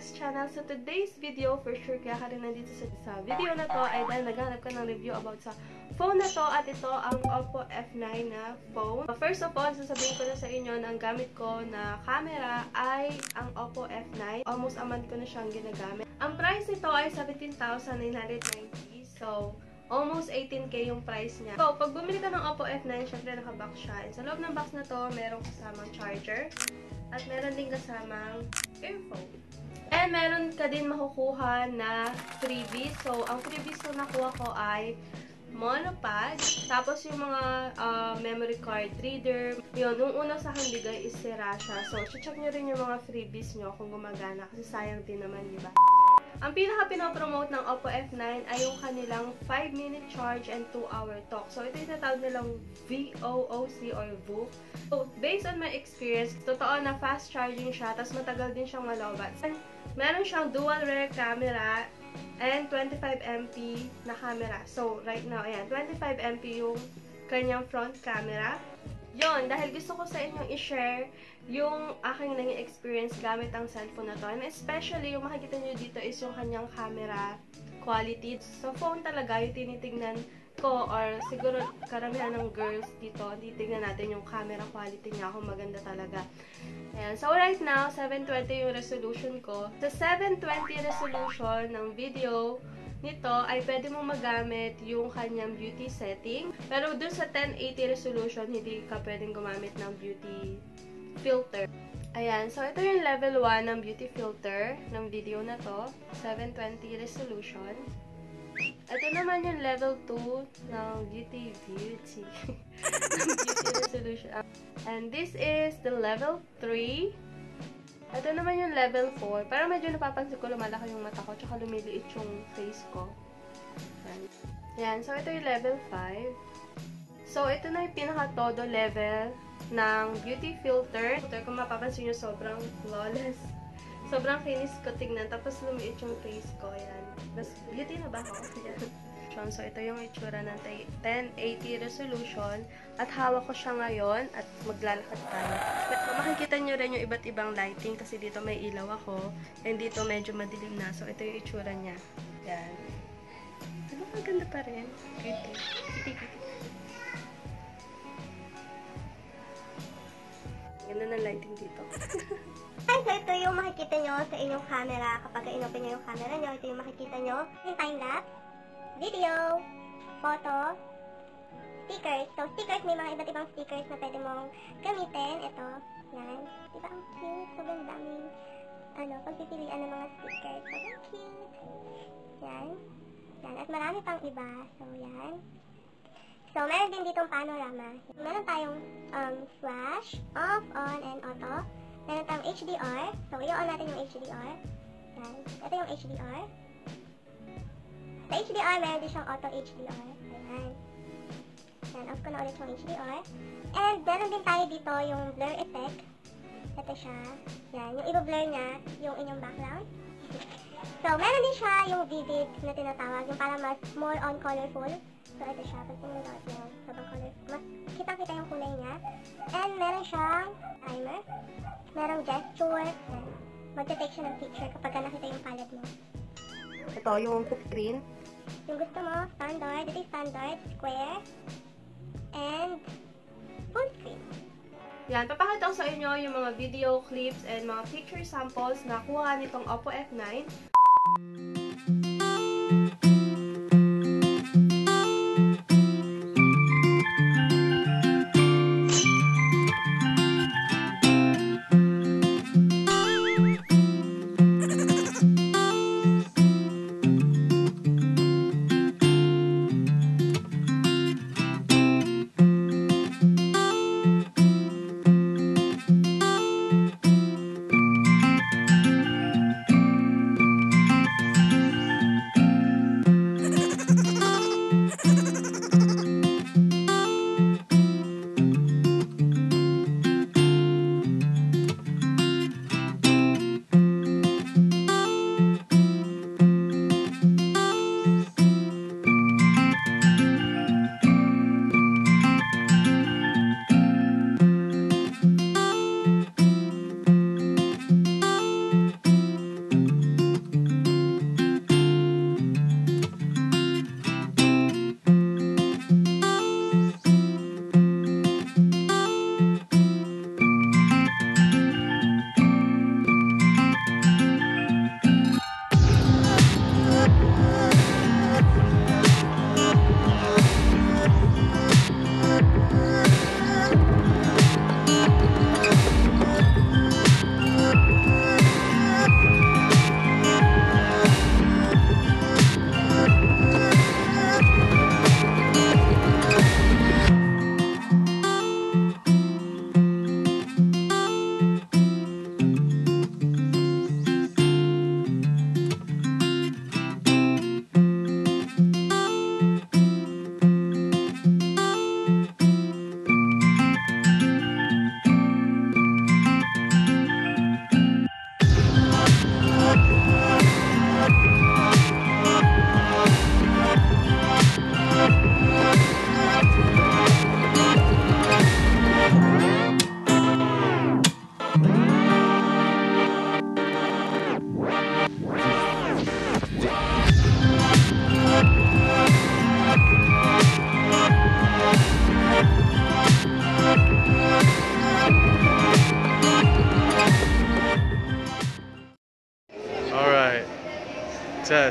Vlogs channel. So today's video, for sure kaya ka rin nandito sa video na to ay dahil naghanap ka ng review about sa phone na to, at ito ang Oppo F9 na phone. First of all, sasabihin ko na sa inyo na ang gamit ko na camera ay ang Oppo F9. Almost a month ko na siyang ginagamit. Ang price nito ay 17,990. So almost 18K yung price niya. So, pag bumili ka ng Oppo F9, syempre naka-box siya. And sa loob ng box na to, merong kasamang charger. At meron din kasamang earphone. And meron ka din makukuha na freebies. So, ang freebies na nakuha ko ay monopod. Tapos yung mga memory card reader. Yun, yung una sa akin bigay is sira siya. So, check nyo rin yung mga freebies nyo kung gumagana. Kasi sayang din naman, diba? Ang pinaka-pinopromote ng Oppo F9 ay yung kanilang 5-minute charge and 2-hour talk. So, ito yung tatawag nilang VOOC or VOOC. So, based on my experience, totoo na fast charging siya, tapos matagal din siyang malobat. Meron siyang dual rear camera and 25MP na camera. So, right now, ayan, 25MP yung kanyang front camera. Yon, dahil gusto ko sa inyong i-share yung aking naging experience gamit ang cellphone na to. And especially, yung makikita nyo dito is yung kanyang camera quality. Sa phone talaga, yung tinitignan ko, or siguro karamihan ng girls dito, titignan natin yung camera quality niya kung maganda talaga. Ayan. So, right now, 720 yung resolution ko. Sa 720 resolution ng video nito ay pwede mong magamit yung kanyang beauty setting. Pero dun sa 1080 resolution, hindi ka pwedeng gumamit ng beauty filter. Ayan. So, ito yung level 1 ng beauty filter ng video na to. 720 resolution. Ito naman yung level 2 ng beauty ng beauty resolution. And this is the level 3. Ito naman yung level 4. Pero medyo napapansin ko lumalaki yung mata ko, tsaka lumiliit yung face ko. Yan. So, ito yung level 5. So, ito na yung pinaka-todo level ng beauty filter. Kung mapapansin nyo, sobrang flawless. Sobrang kinis ko tignan. Tapos, lumiit yung face ko. Yan. Tapos, beauty na ba ako? Yan. So, ito yung itsura ng 1080 resolution. At hawak ko siya ngayon at maglalakad tayo. Kung makikita nyo rin yung iba't ibang lighting kasi dito may ilaw ako. And dito medyo madilim na. So, ito yung itsura niya. Yan. Ano, maganda pa rin. Kitty. Ganda ng lighting dito. So, ito yung makikita nyo sa inyong camera. Kapag inopen nyo yung camera nyo, ito yung makikita nyo. Yung time-lapse, video, photo, stickers. So, stickers, may mga iba't ibang stickers na pwede mong gamitin. Ito, yan. Diba ang cute? Sobrang daming, pagpipilian ng mga stickers. Sobrang cute. Yan. Yan. At marami pang iba. So, yan. So, meron din ditong panorama. Meron tayong flash, off, on, and auto. Meron tayong HDR. So, i-on natin yung HDR. Yan. Ito yung HDR. Sa HDR, meron din siyang auto HDR. Ayan. Yan, off ko na ulit yung HDR. And, meron din tayo dito yung blur effect. Ito siya. Yan, yung i-blur niya, yung inyong background. So, meron din siya yung vivid na tinatawag, yung para mas more on colorful. So, ito siya. Pag tingnan natin yung sobrang colorful. Mas kitang-kita yung kulay niya. And, meron siyang timer. Merong gesture. Yan. Magte-take siya ng picture kapag nakita yung palette mo. Ito yung screen. Yung gusto mo, standard. Ito yung standard, square, and full screen. Yan, papakita ko sa inyo yung mga video clips and mga picture samples na kuha nitong Oppo F9.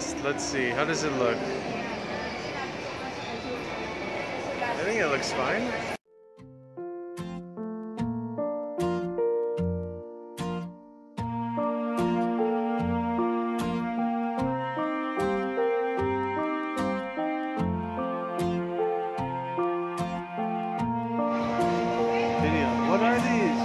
test. Let's see. How does it look? I think it looks fine. Video. What are these?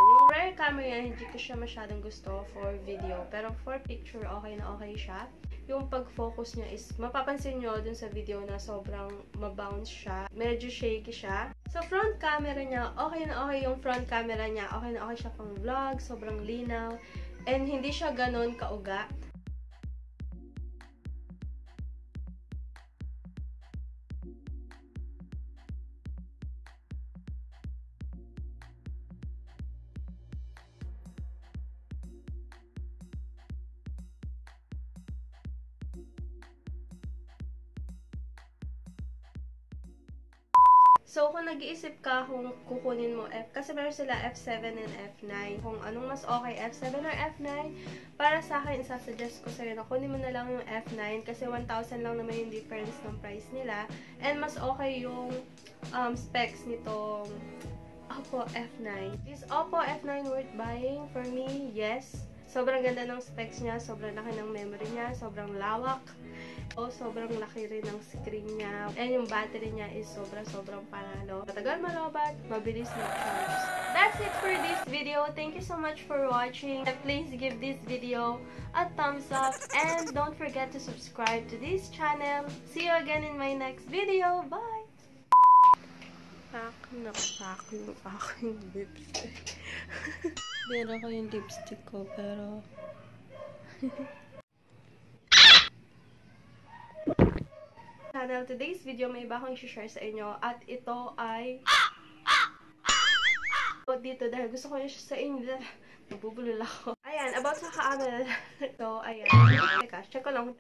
Yung rear camera yan, hindi ko siya masyadong gusto for video. Pero for picture, okay na okay siya. Yung pag-focus niya is, mapapansin nyo dun sa video na sobrang mabounce siya. Medyo shaky siya. Sa front camera niya, okay na okay yung front camera niya. Okay na okay siya pang vlog, sobrang linaw. And hindi siya ganon kauga. So, kung nag-iisip ka kung kukunin mo kasi meron sila F7 and F9. Kung anong mas okay, F7 or F9, para sa akin, isasuggest ko sa'yo na kunin mo na lang yung F9 kasi 1,000 lang naman yung difference ng price nila. And mas okay yung specs nitong Oppo F9. Is Oppo F9 worth buying? For me, yes. Sobrang ganda ng specs niya, sobrang laki ng memory niya, sobrang lawak. Sobrang laki rin ng screen niya. And yung battery niya is sobrang panalo. Matagal malobat, mabilis mag-charge. That's it for this video. Thank you so much for watching. Please give this video a thumbs up. And don't forget to subscribe to this channel. See you again in my next video. Bye! Pack yung lipstick. Meron ko yung lipstick ko, pero... channel. Today's video, may iba akong i-share sa inyo. At ito ay... dito dahil gusto ko yung sa inyo. Nabubulol ako. Ayan, about sa camera. So, ayan. Teka, check ko lang.